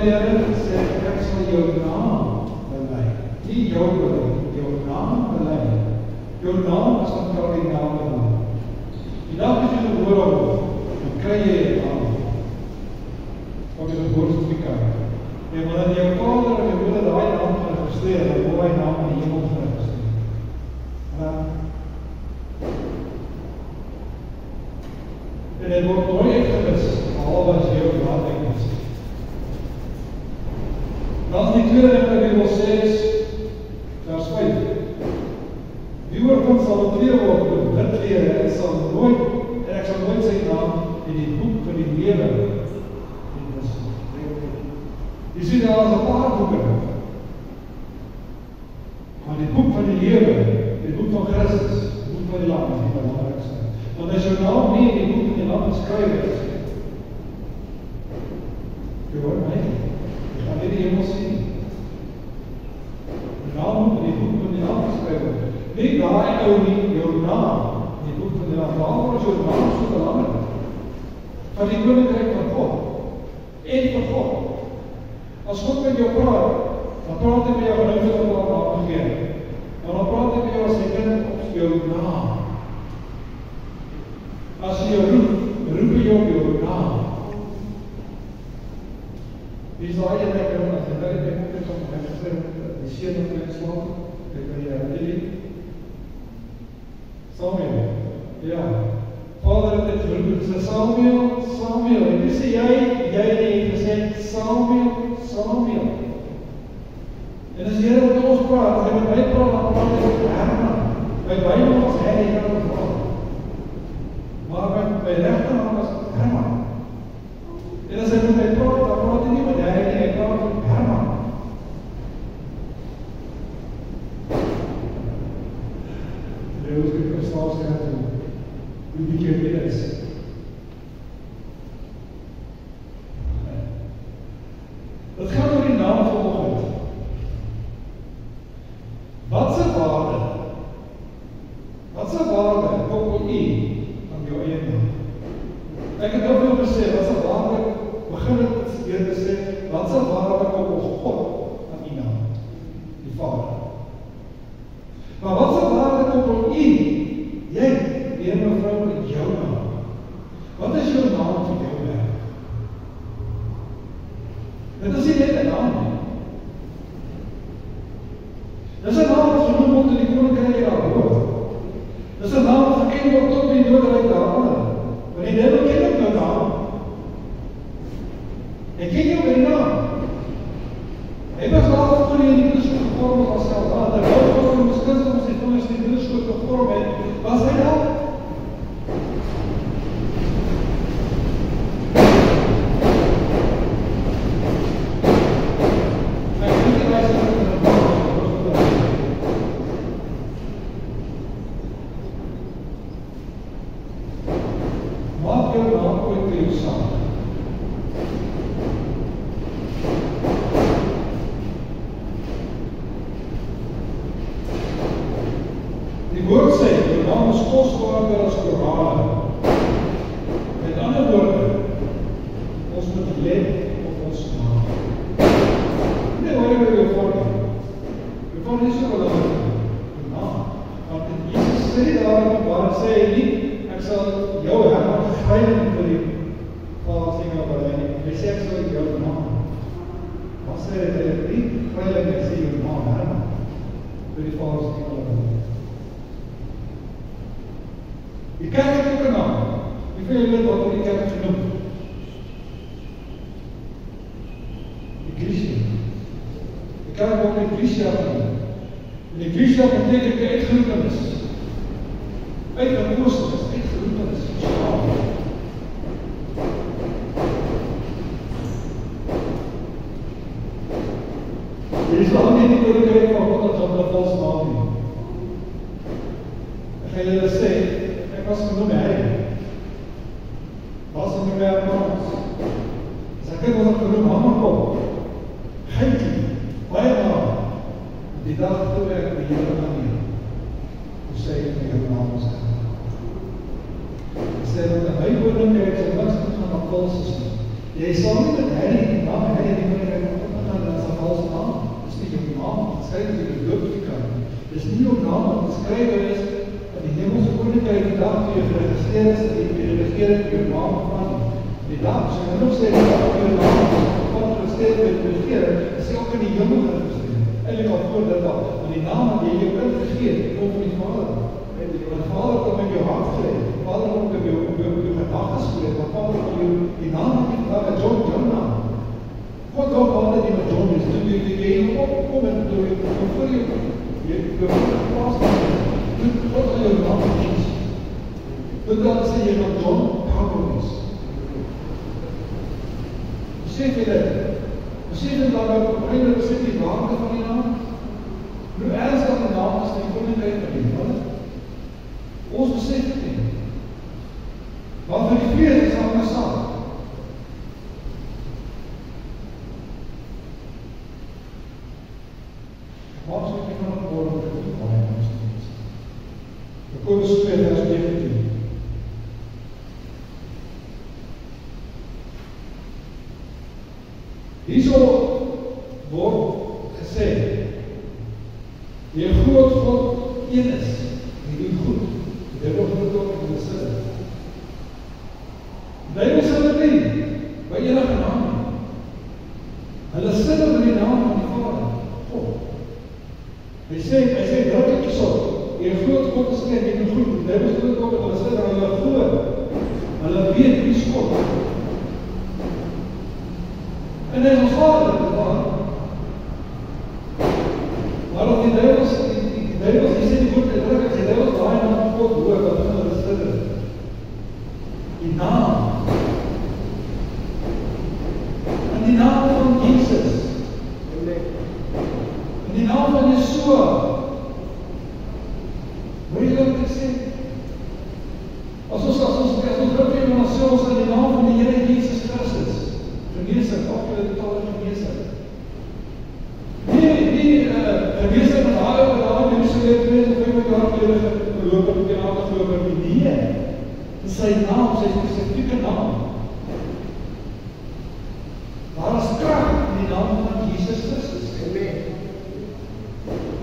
die Here gesê, ek sal jou naam bely. Nie jou bely, jou naam bely. Jou naam is van kardinale naam. Die dag as jy gebore word, dan kry jy 'n naam. Wat is 'n geboortesertifikaat? En wanneer jou vader en jou moeder daai naam geregistreer, dan word hy naam in die hemel geregistreer. En dit word nooit uitgewis, behalwe as jy jou naam uitgewis. Dan die tweede ding wat ek wil sê is, vers 5. Die oorkom sal ontleed word door dit leer, en ek sal nooit sy naam in die boek van die lewe. Jy sien, daar is 'n paar boeke. Maar die boek van die lewe, die boek van Christus, die boek van die Lam, is die belangrikste. Want as jou naam nie in die boek van die Lam geskryf is, jy hoor my, jy gaan nie die hemel sien. Die naam moet in die boek van die Lam geskryf word. Nie daai ou nie, jou naam in die boek van die Lam. Waarom is jou naam so belangrik? Van die koninkryk van God en van God. As God met jou praat, dan praat hy met jou nou vir wat naam gee. En dan praat hy met jou as hy kind op jou naam. As hy jou roep hy jou op jou naam. Wie is daai en ek as hy nou die ek het om hy gesê, die seun wat my slaap, ek kan jy herinner. Samuel, ja. Vader het dit geroep, het sê Samuel, en wie sê jy het gesê Samuel. En as die Here met ons praat, as hy met my praat, dan praat hy met Herman. By Bybel was hy kan het praat. Maar by regternaam was Herman. En as hy met my praat, dan praat hy nie met hy praat met Herman. Die ons die prestasie het, hoe die keer dit is. Het gaat oor die naam vanoggend. Wat se waarde koppel u aan jou eie naam? Ek het ook wil gesê, wat se waarde begin het deur te sê, wat se waarde koppel God aan u naam? Die Vader. Maar wat se waarde koppel u, jy, die mevrou met jou naam? Wat is jou naam vir jou werk? Dit is nie net 'n naam nie. Dis 'n naam wat genoem word in die koninkryk daar hoor. Dis 'n naam wat geken word tot die doodryk daaronder. Want die Bybel ken ook nou naam. Hy ken jou by die naam. Hy was daar voor in die bidderskoot gevorm as self. Terwyl God hom beskik om sy vingers in die bidderskoot gevorm het, was hy daar. Die woord sê, jou naam is kostbaarder as korale. Met ander woorde, ons moet let op ons naam. Nie hoor jy by jou vorm. Jou vorm is so belangrijk. Jou naam. Want in Jesus sê daar, waar sê hy nie, ek sal jou Herman geveilig vir die Vader sê nou by hy. Hy sê ek sal jou naam. Wat sê hy nie, veilig ek sê jou naam Herman. Vir die Vader sê nou by hy. Die kerk het ook 'n naam. Wie wil julle wat die kerk genoem? Ecclesia. Die kerk word Ecclesia genoem. En Ecclesia beteken uitgeroepenis. Uitgekoestenis, uitgeroepenis. Dit is al nie die koninkryk van God as op 'n valse naam nie. Ek gaan julle sê, ek was genoem heilig. Was in die werkmaats. As ek was ook genoem Hammerkop. Geinkie, baie naam. Die dag toe ek die Here gaan neem. Hoe sê ek die Here naam ons gaan? Ek sê dat my koninkryk so niks moet gaan op valses nie. Jy sal nie met heilig die naam heilig die koninkryk skryf jy die doopskap. Dis nie om naam wat geskrywe is in die hemelse koninkryk die dag toe jy geregistreer is in die regering jou naam van die dag, so jy nog sê die dag jou naam van geregistreer met die regering, is ook in die hemel geregistreer. Eindelijk al voor dit al, want die naam wat jy jou kind gegeet, kom van die Vader. Want Vader kom in jou hart gereed, Vader kom in jou gedagtes gereed, want Vader kom in die naam wat jy vandaag het, John naam. God gaf altijd die wat John is, toen jy hier opkom en door jy voor jy geplaas toen God in jou naam gekies. Toen dat sê jy dat John Pablo is. Besef jy dit? Besef jy dat nou besef die waarde van die naam? Hoe ernstig die naam is in die koninkryk van die hemel? Ons besef dit nie. Want vir die vlees is aan my saam. Maak so ek van die woord om dit te baie ons te wees. Jakobus 2 vers 19. Hierso word gesê, die groot God een is, die doen goed. Die word goed ook in die sin. Die Bybel sê dit nie, by enige naam nie. Hulle sin op die naam van die Vader, God. Hy sê druk ek so, die groot God is nie, die doen goed. Die Bybel sê dit ook, hulle sê dat hulle glo. Hulle weet wie is God. En hy is ons Vader, maar op die duivels, die sê die woord, die duivels daai naam God hoor, wat van hulle sidder. Die naam. En die naam van Jesus. En die naam van Yeshua. Hoor jy wat ek sê? As ons grip neem, dan sê ons in die naam van die Here Jesus Christus. Geneesing, ook julle totale geneesing. Geneesing met haar op die mense leer 25 jaar gelede geloop op die naam geloop op die nee. Dis sy naam, sy spesifieke naam. Daar is krag in die naam van Jesus Christus.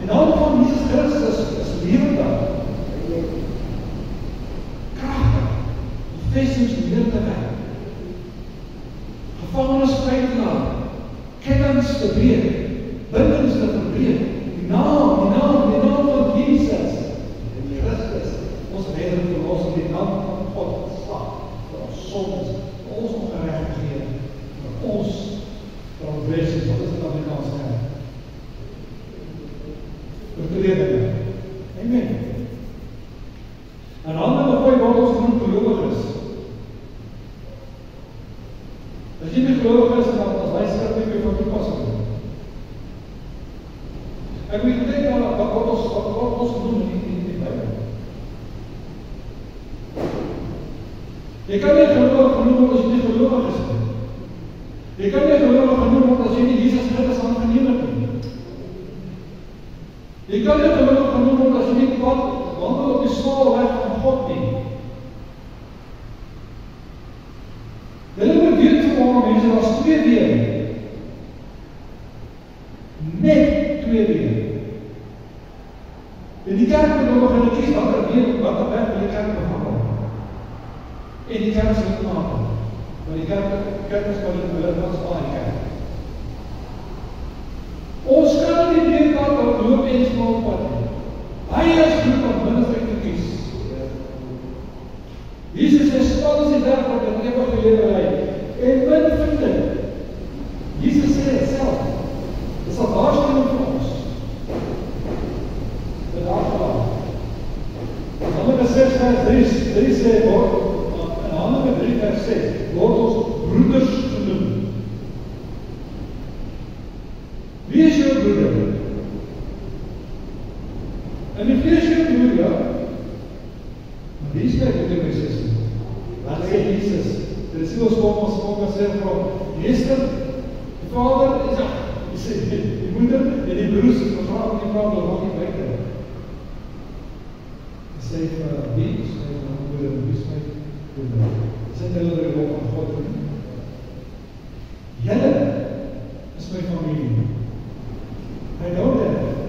Die naam van Jesus Christus is lewendig. Kragtig. Die vesting weer te werk. Gevangenes vry te laat, kettinge te breek, bindings te verbreek, die naam van Jesus, Christus, ons redder en verlosser, die naam van God, slag, vir ons sondes, vir ons ongerechtigheid, vir ons transgressions, wat is dit Amerikaans sê? Oortredinge. Amen. En ander begooi word ons genoem gelowiges. As jy nie geloof is, dan as hy skrif nie meer van toepassing. En moet jy dink wat ons doen in die Bybel. Jy kan nie gelowig genoem word as jy nie gelowig is nie. Jy kan nie gelowig genoem word as jy nie Jesus Christus aangeneem het nie. Jy kan nie gelowig genoem word as jy nie wandel op die smaalweg van God nie. Julle moet weet vanmorgen mense, daar is 2 weë. Net 2 weë. En die kerk moet nog in die kies wat weg wil die kerk behandel. En die kerk sal het maak. Maar die kerk is wat die behoort was aan die kerk. Ons kan nie weet wat loop en smal pad nie. Hy is goed om minister te kies. Jesus sê, span is die weg wat in ewige lewe lei. En min vind dit. Jesus sê het self. Dit is al waarschuwing vir ons. Dit afgelaat. Handelike 6 vers 3 sê, in Handelike 3 vers 6, word ons broeders genoem. Wie is jou broeder? En die vlees jou broeder, ja. Maar wie is my broeder, my sister? Wat sê Jesus? Dit is ons kom en sê vir hom, meester, die vader is die moeder en die broers, mevrouw en die vrouw, dat mag nie buiten. Hy sê vir wie? Hy sê vir my moeder, wie is my broeder? Hy sê hulle die hoop aan God vir nie. Julle is my familie. Hy nou dit.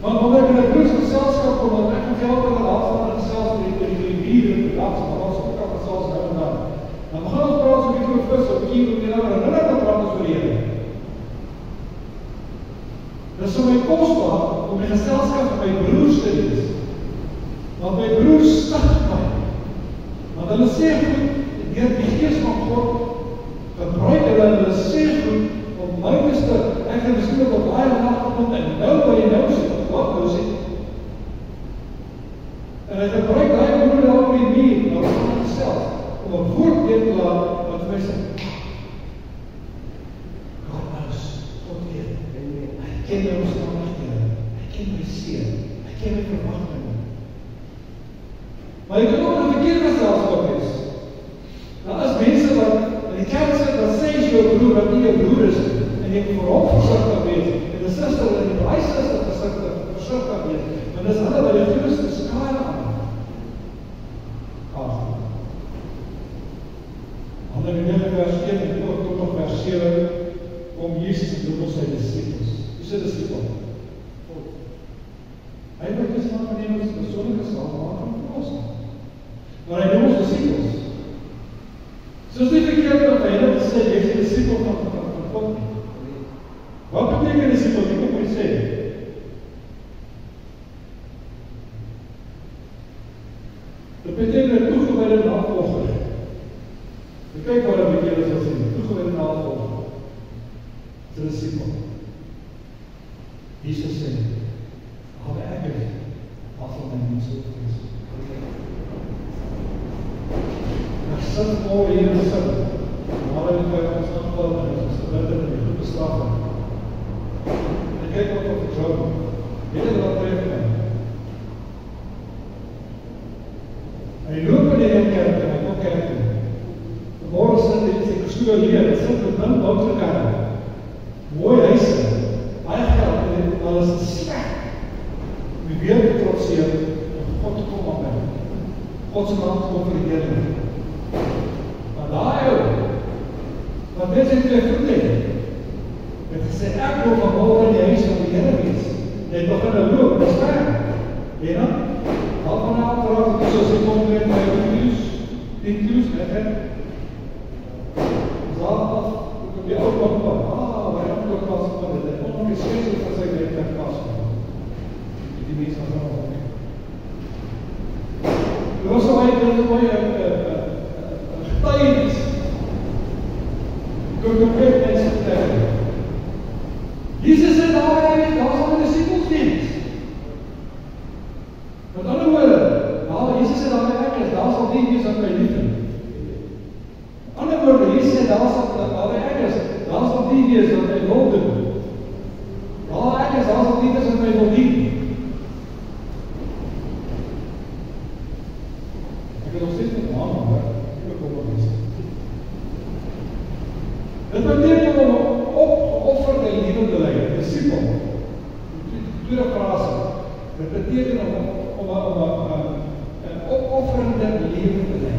Want wanneer ek in 'n broersgeselskap kom, dan ek en elke dag van gesels met die bier en die dag, maar ons ook al gesels nou en dan. Dan begin ons praat so 'n bietjie oor vis, so 'n bietjie oor die ander, en dan praat ons oor die Here. Dis so my kosbaar om die geselskap van my broers te wees. Want my broers stig my. Want hulle sê goed, deur die Gees van God, gebruik hulle sê goed, om my te stig. Ek het miskien op baie nacht gekom, en nou waar jy nou sit, wat nou sit. En hy gebruik die broer daar op die muur, maar ons gaan self, om 'n woord neer te laat, wat my sê, God knows, God weet, hy ken my omstandighede, hy ken my seer, hy ken my verwagtinge. Maar jy kan ook in 'n verkeerde geselskap wees. Daar is mense wat in die kerk sit, wat sê jy jou broer, wat nie jou broer is, en jy vir hom versigtig wees, en die suster, en die baie suster versigtig wees, want dis hulle wat die grootste skade aan. Ander in vers 1 en tot op vers 7 kom Jesus en roep ons sy disciples. Wie is 'n discipel? God. Hy wil dus maar neem ons persoonlike saammaak van ons. Maar hy noem ons disciples. Soos nie verkeerd dat hy net sê, jy is 'n discipel van God. Wat beteken discipel? Ek moet my sê. Dit beteken 'n toegewyde navolger. Kyk wat ek julle sal sê, toegewyde navolger. Dis 'n disipel. Jesus sê, "Al ek is, as my mens so is." Ek sit voor hier in die sin, maar hy het ons aanval en ons is bitter en die goede straffe. En kyk wat op die Job, weet jy wat tref my? Hy loop in die kerk en hy kom kerk toe. Morgen sit hy sy gestoel leer, hy sit met min bouwtekarre, mooi huise, baie geld, en alles is sleg. My weer getrotseer, en God kom aan my. Godse naam kom vir die Here. Maar daai ou, wat dit sy twee voete het gesê, ek wil vanmorgen in die huis van die Here wees. Hy het begin te loop, en sterk. En dan, al vanavond verhaal, het soos hy kom met my die kluis, Zaterdag, ek op die ou pad, waar hy ook was van dit, en ongeskeesel van sy leeftijd was. Die mens was al ook. Dit was so baie getuienis. Konkreet mense getuienis. Jesus sê daar sal die disciples wees. Met ander woorde, Jesus sê daar sal die wees wat my liefde. Ander woorde, Jesus sê, daar sal die wees wat my wil doen. Daar sal die wees wat my wil dien. Ek het nog steeds met naam, maar ek kom op iets. Dit beteken om opofferde lewe te lei, discipel. Tweede frase. Dit beteken om 'n opofferende lewe te lei.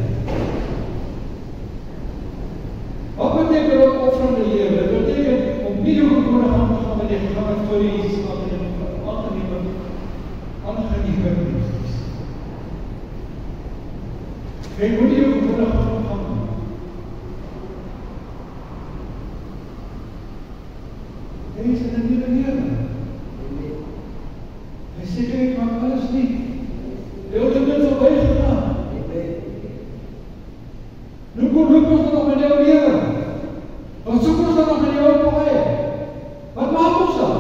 Wat beteken opofferende lewe? Dit beteken om nie jou gewone gang te gaan met die gegangen voor die Jesus aangeneem dienst. Jy moet nie jou gewone gang te gaan. Hy is in 'n nuwe lewe. Hy sê ek maak alles nie. Jy het dit verby gegaan. Nou kom loop ons nog in jou lewe. Wat soek ons dan nog in jou paai? Wat maak ons dan?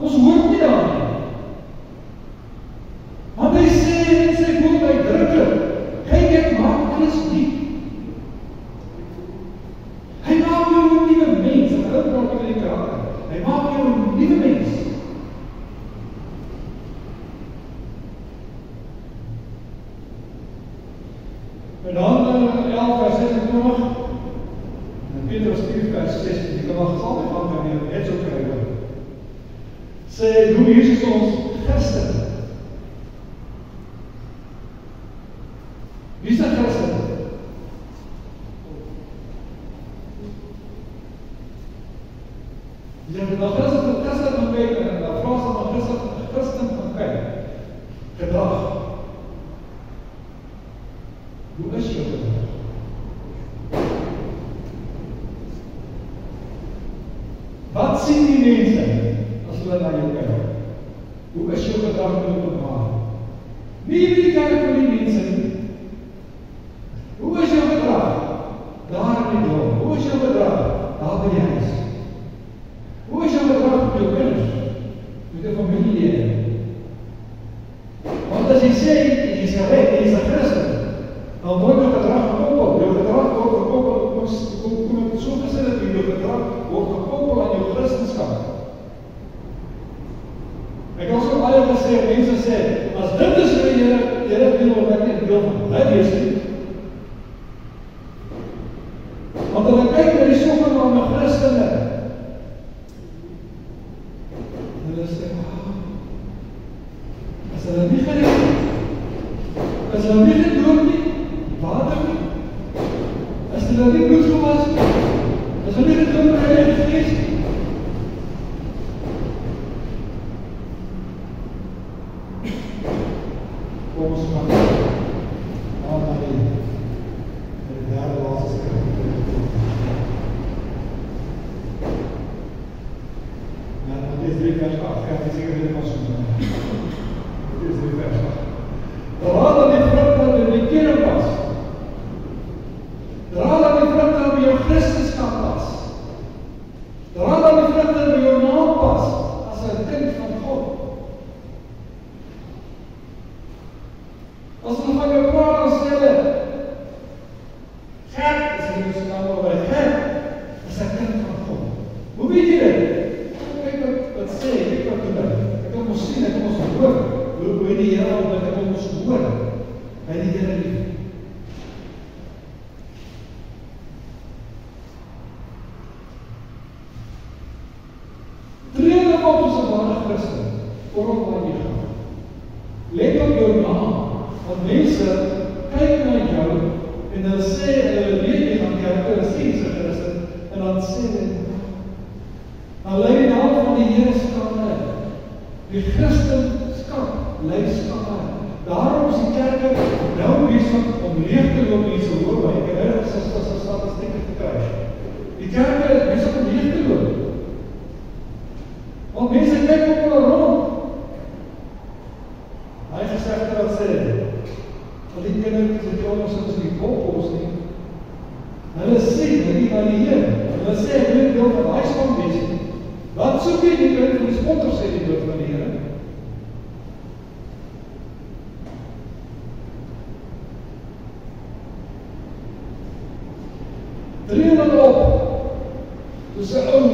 Ons hoort nie daar nie. Want hy sê in sy woord uitdruklik, kyk ek maak alles nie. Hy maak jou 'n nuwe mens, en dit praat oor die karakter. Hy maak jou 'n nuwe mens. En dan 11 vers 26, en Petrus 4 vers 16, die kan wel altijd gaan kan hier net so kry. Sê, noem Jesus ons Christen. Wie is 'n Christen? Jy het nog Christen van kyk, en dan vra ons van Christen sê, jy is gered, jy is 'n Christen, dan word jou gedrag gekoppel. Jou gedrag word gekoppel, kom ek so gesê dat jou gedrag word gekoppel aan jou Christenskap. Ek het so baie gesê, mense sê, as dit is vir Here wil ek nie deel van, hy wees nie. Want hulle kyk na die sogenaamde Christene, hulle sê, as hulle nie gered nie, as hulle nie gedoop nie, water nie, as hulle nie bloed gewas nie, as hulle nie gedoop met Heilige Gees nie, kom ons gaan aan na die derde laaste skrif. Mattheus 3 vers 8, gaan die seker dit was om. Mattheus 3 vers 8. Terwyl dat die vrugte in die kere pas, terwyl dat die vrugte by jou Christenskap pas, terwyl dat die vrugte by jou naam pas, as 'n kind van God. As hulle van jou praat, dan sê hulle, Gert, is hier ons naam oor, Gert, is 'n kind van God. Hoe weet jy dit? Kyk wat sê, kyk wat doen hy. Ek kan ons sien, ek kan ons hoor, hoe hy die Here al bid, ek kan ons hoor, hy die Here lief. Tree dan op as 'n ware Christen, vooral waar jy gaan. Let op jou naam. Want mense kyk na jou en dan sê hulle weet jy gaan kerk, hulle sien sy Christen en dan sê hulle, dan lei die naam van die Here skande. Die Christenskap lei skande. Daarom is die kerke nou besig om leeg te loop mense hoor by. Ek het nou gesê as statistieke te kry. Die kerke is besig om leeg te loop. Want mense kyk op hulle rond. Hy gesegde wat sê, want die kinders wat jy ons in die bokbos nie, hulle sê, hulle nie van die Heer, hulle sê, ek wil deel van die span wees nie. Wat soek jy die kind van die spotter sê die deel van die Heer? Tree dan op, soos 'n ou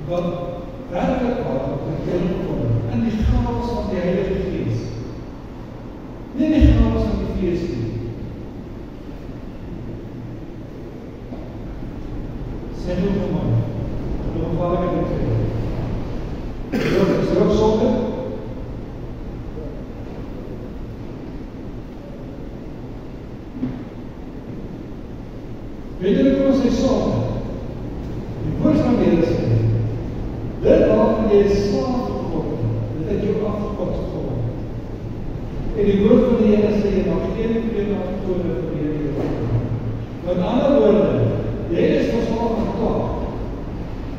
wat werklik waar op die kerk kom, in die gawes van die Heilige Gees. Nie die gawes van die Gees nie. Sê hoe vir my, hoe gevaarlik het dit vir? Is er ook sonde? Weet jy hoe ons hy sonde? Die woord van die Here sê, dit waarvan jy slaaf geword, dit het jou afgepot geword. En die woord van die Here sê, jy mag geen vrede afgetoon vir die Here. Met ander woorde, jy is verslaaf aan klaar.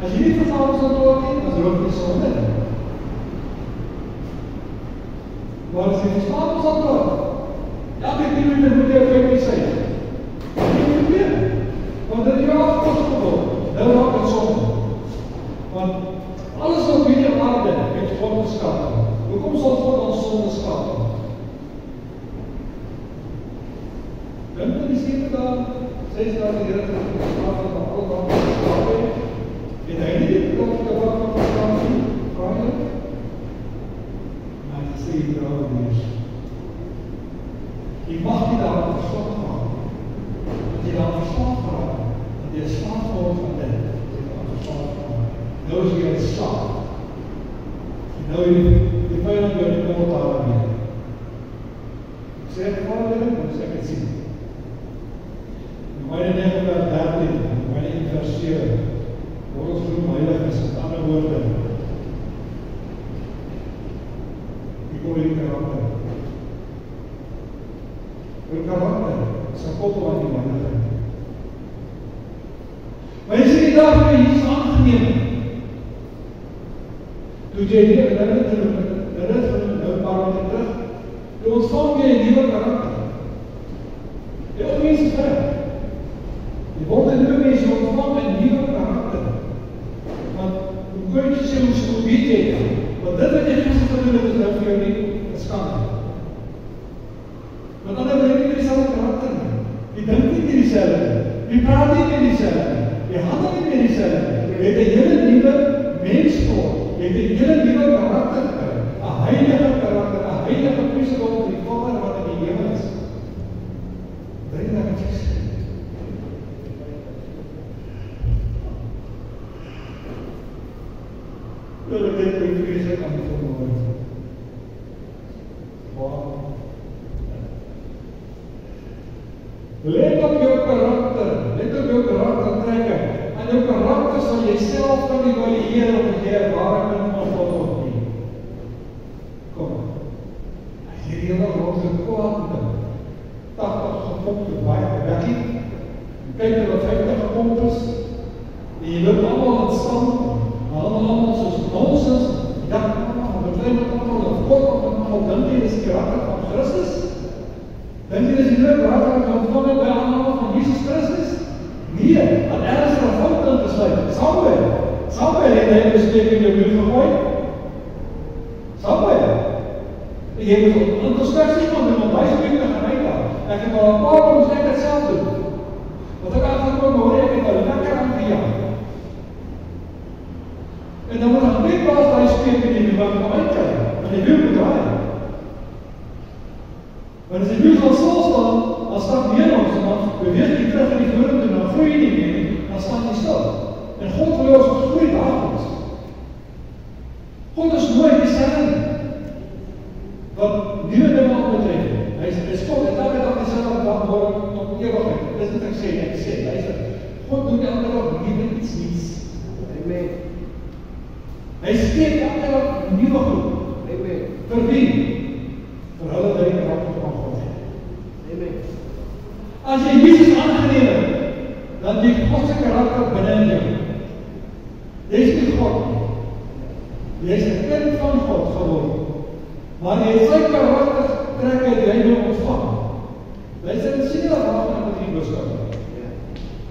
As jy nie verslaaf is aan klaar nie, dan rook jy sonde. Maar as jy verslaaf is aan klaar, elke kilometer moet jy 50 sy. Jy moet weer. Want dit is jou afgepot geword. Nou raak het sonde. Want alles wat hier in aarde het God geskap. Hoekom sal God ons sonde skap? Dink aan die 7 dae, 6 dae die Here geskap het van al wat geskap het. En hy nie dit wat geskap nie, vra jy? Maar hy sê jy trouw wees. Jy mag nie daar verslag maak. Want jy daar verslag maak, want jy slaaf word van dit. Jy daar verslag maak. Nou is jy een slaaf. En nou die vijand jou nie kom daar mee. Ek sê ek vader, dan sê ek het sien. In myne 9 vers 13, in myne 1 vers 7, word ons genoem heilig is, met ander woorde. Die kom die karakter. Jou karakter is een koppel aan die heiligheid. Maar jy sê die dag vir Jesus aangeneem. Toe jy dit nou paar weke terug, toe ontvang jy 'n nuwe karakter. Jy ook mense vrij. Jy word 'n nuwe mens, jy ontvang 'n nuwe karakter. Want hoe kun jy sê hoe weet jy? Want dit wat jy gister gedoen het, is nou vir jou nie 'n skande. dieselfde. Jy praat nie meer dieselfde. Jy handel nie meer dieselfde. Jy het 'n hele nuwe mens geword. Jy het 'n hele nuwe karakter gekry. 'n heilige karakter, 'n heilige priesterdom vir die Vader wat in die hemel is. Bring dat iets. Wil ek dit met vrees aan die vermoed? Let op jou karakter, let op jou karaktertrekke. En jou karakter sal jy self kan evalueer of jy 'n ware kind van God of nie. Kom. As jy hele rond gekwaad het, 80 gepomp het baie wekkie, kyk hulle 50 gepomp is, en jy loop allemaal in stand, allemaal soos nonsens, ja, we klein met allemaal, of God of allemaal, dink jy is die karakter van Christus? Dink jy is die hele karakter wat ontvang by allemaal van Jesus Christus? Nee, want ergens er 'n fout in gesluit. Samuel het hy besteek in jou bloed gegooi. Samuel. Jy moet introspeksie gaan doen, want hy is ook gaan uitdaag. Ek het al 'n paar ons net dit self doen. Want ek aangekom hoor ek het al lekker aan gejaag. En dan moet ek net pas daai spreek in die bank kom uitkyk. Want die wiel moet draai. Want as die wiel sal stilstaan, dan stap meer ons en dan beweeg jy terug in die vorentoe en dan groei jy nie meer, dan staan jy stil. En God wil ons groei dagelijks. God is nooit dieselfde wat nuwe dinge aan betref. Hy is God en elke dag dieselfde dag word tot ewigheid. Dis wat ek sê, luister. God doen elke dag nuwe iets nuuts. Amen. Hy steek elke dag nuwe goed. Amen. Vir wie? Vir hulle wat die karakter van God het. Amen. As jy Jesus aangeneem het, dan die God se karakter binne in jou. Jy is nie God nie. Jy is 'n kind van God geword. Maar jy het sy karakter trek uit jy wil ontvang. Luister, sien jy dat raak met die boodskap?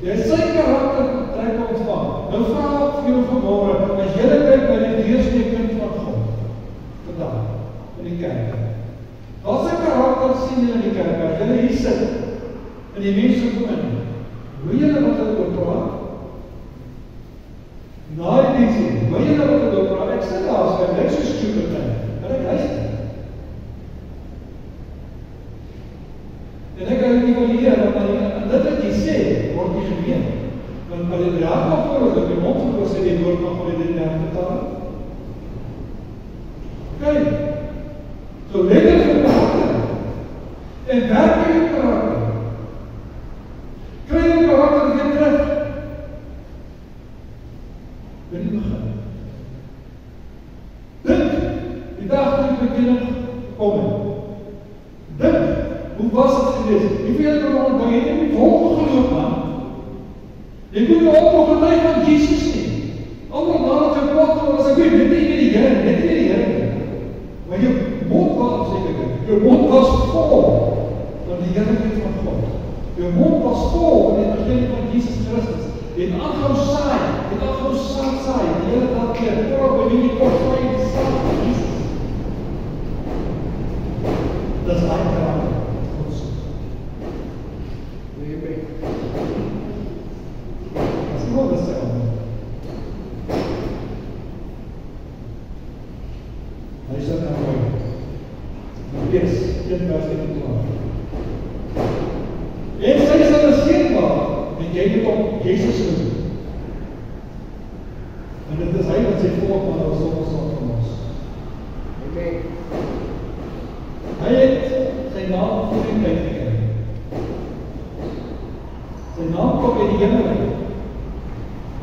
Jy het sy karakter trek ontvang. Nou vra ek vir jou vanmôre, as jy kyk na die eerste kind van God, vandag in die kerk. Wat sy karakter sien jy in die kerk? As jy hier sit en die mense kom in, hoe jy wat hulle oor praat? Na die diens sê, hoe jy wat hulle oor praat? Ek sit daar, as ek so stupid ben, en ek luister. En ek kan nie evalueer, want dit wat jy sê, word nie gemeen. Want by die draad van voor, dat die mond voor sê, die woord mag van die naam vertaal. Kijk, so let het vir karakter. En werk jy jou karakter. Kry jou karakter weer terug. Wil nie begin. Dink, die dag toe die beginning kom het. Dink, hoe was het geweest? Hoeveel het dan jy nie volk geloop, man? Jy moet jou opgetuig van Jesus nie. Allemaal nadat jou kwaad was, ek weet, net nie die Here, net nie die Here. Maar jou mond was, seker, jou mond was vol van die heerlikheid van God. Jou mond was vol van die evangelie van Jesus Christus. Jy het aangehou saai, jy het aangehou saai, die hele dag keer, vooral by wie die kort saai, die saai van Jesus. Dat is die karakter. En sy sal 'n seën maak, en jy moet op Jesus noem. En dit is hy wat sy volk van ons sal van ons. Amen. Hy het sy naam voor die tyd gekry. Sy naam kom in die hemel uit.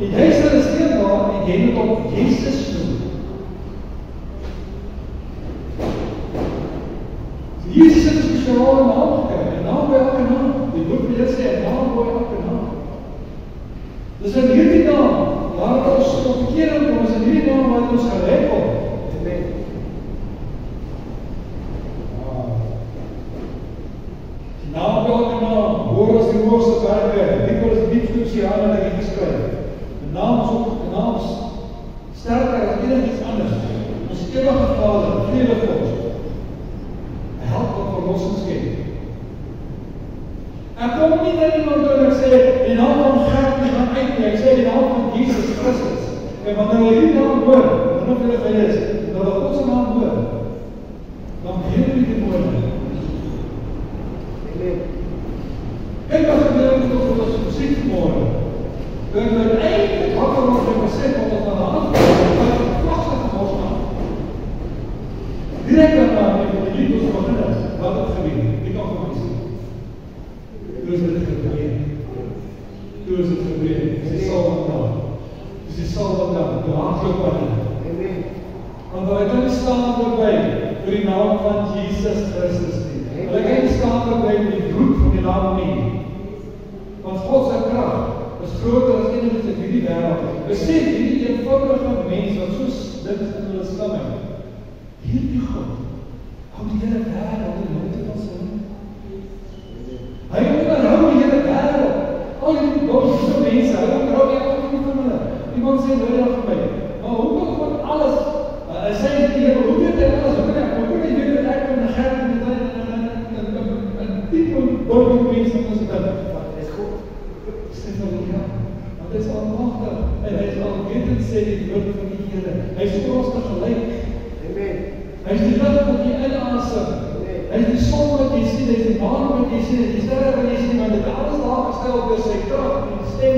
En jy sal 'n seën maak, en jy moet op Jesus noem. Jesus het 'n spesiale naam gekry, 'n naam by elke naam. Die boek wil sê 'n naam by elke naam. Dis in hierdie naam, waar ons tot bekering kom, is in hierdie naam wat ons gered word. Amen. Die naam by elke naam, hoor as die hoogste berge, dikwyls die diepste oseane wat hy geskryf. 'n naam is ook 'n naam sterker as enigiets anders. Ons ewige Vader, vrede vir ons. Help wat verlossing skep. Ek kom nie na iemand toe en ek En wanneer hulle hierdie naam hoor, wanneer hulle vir is, dat hulle God se naam hoor, dan beheer hulle die woorde. Kijk wat gebeur met ons wat ons muziek vanmorgen. We hebben uiteindelijk wakker worden en besef wat ons aan de hand komt, wat we vlastig ons gaan. Direct daarna, in die liefdes beginnen, wat het gebeurt. Die kan voor mij zien. Toen is het gebeurd. Toen is het gebeurd. Het is al wat dan. Het is al wat dan. De hartelijk wat dan. Want wij kunnen staan erbij, voor die naam van Jesus Christus. Wij kunnen staan erbij met die bloed van die naam niet. Want God zijn kracht is groter as enige in hierdie wêreld. Besef hierdie eenvoudige mens wat so dit in hulle stemming. Hierdie God hou die hele wêreld in hande van sy hand. Hy onderhou die hele wêreld. Al die bosse mense, hy onderhou elke van hulle. Iemand sê nou ja vir my, maar hoe kan God alles? Hy sê die Here, hoe weet hy alles? Hoe kan hy weet dat ek in 'n gerd met 'n tipe dorpie mense moet sit? Want hy is almachtig en hy is alwetend, sê die woord van die Here. Hy is vir ons tegelijk. Hy is die licht wat jy inasem. Hy is die son wat jy sien, hy is die maan wat jy sien, hy is die sterre wat jy sien, want hy het alles daar gestel door sy kracht en die stem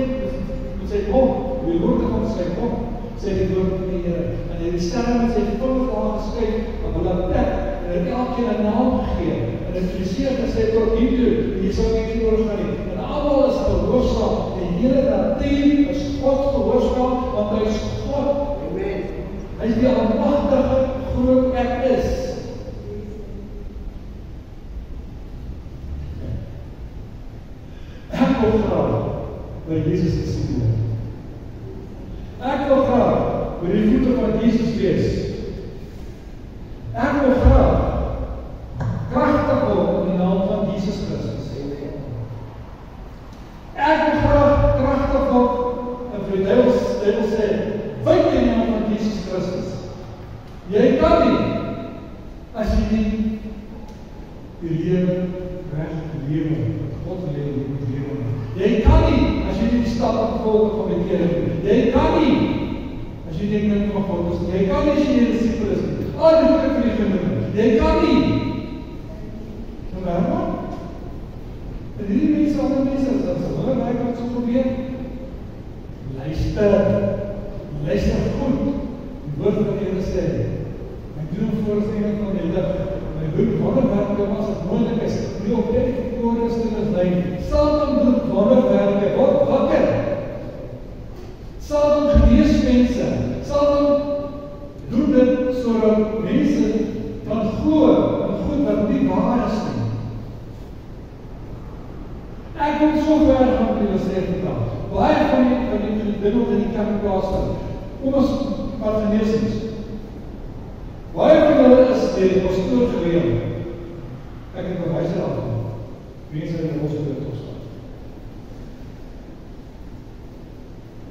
met sy mond, die woorde van sy mond, sê die woord van die Here. En hy het die sterre met sy vullig daar geskyk, op hulle plek, en hy het elkeen 'n naam gegee. En het Filiseë gesê tot hiertoe, en jy sal nie doorgaan nie. En almal is gehoorsaam. Die hele natuur is God gehoorsaam, want hy is God. Amen. Hy is die almagtige groot ek is. Ek wil graag by Jesus te sien. Ek wil graag by die voete van Jesus wees. Ek wil graag kragtig word in die naam van Jesus Christus. Ek wil graag kragtig word en vir die duivel sê, wyk in die naam van Jesus Christus. Jy kan nie, as jy nie die lewe reg lewe, God lewe moet lewe. Jy kan nie, as jy nie die stappe volg van die Here doen. Jy kan nie, as jy nie kind van God is. Jy kan nie, as jy nie discipel is. Al die goed vir die genoem. Jy kan nie. Nou maar, en hierdie mense, ander mense, as hulle my wat so probeer, luister goed, die woord van die Here sê, ek doen voorstelling van die lig, my doen wonderwerke as het moontlik is, die op dit gekoor is te mislei, Satan doen wonderwerke, word wakker, Satan genees mense, Satan doen dit sodat mense kan glo, en goed wat nie waar is nie. Ek wil so ver gaan met julle sê vandag. Baie van die dinge wat in die kerk plaasvind, kom ons maar geneesings. Baie van hulle is die pastoor gereël. Ek het bewys daarvan. Mense in die hospitaal toestaan.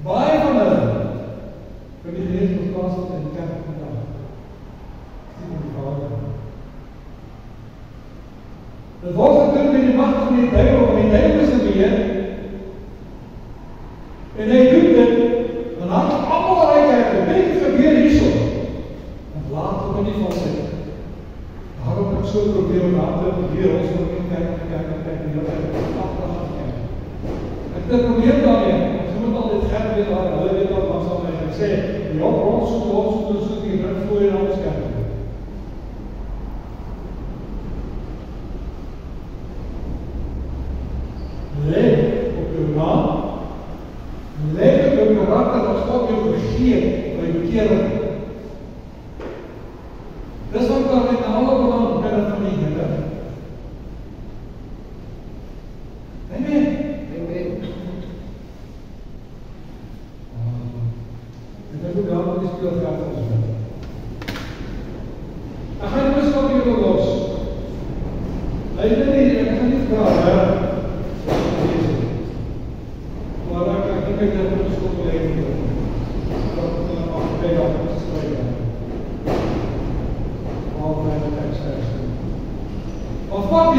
Baie van hulle kan die geneesings plaasvind in die kerk vandag. Sien die Vader. Dit word gedoen met die macht van die duivel, want die duivel is in beheer. En hy doen dit, dan had hy allemaal rijkheid, wat het gebeur hierso? En laat hom nie van sy. Daarom ek so probeer om aan te probeer, ons moet nie kyk, en heel erg afdrag kyk. Ek het probeer daarmee, ons moet al dit geld weet, hulle weet wat ons al my gesê, die op ons soek die rin vloei en alles kyk. Let op jou naam, let op jou karakter as God jou vergeet by bekering. Dis wat daar met alle belang binne van die Here. Amen. Amen. En dan moet daar die speel geld ons met. Ek gaan die boodskap hier los. Ek gaan nie vraag, maar ek dink ek dat ons goed wil hê. Dat ons nog baie daar moet skryf. Al my tekste. Of wat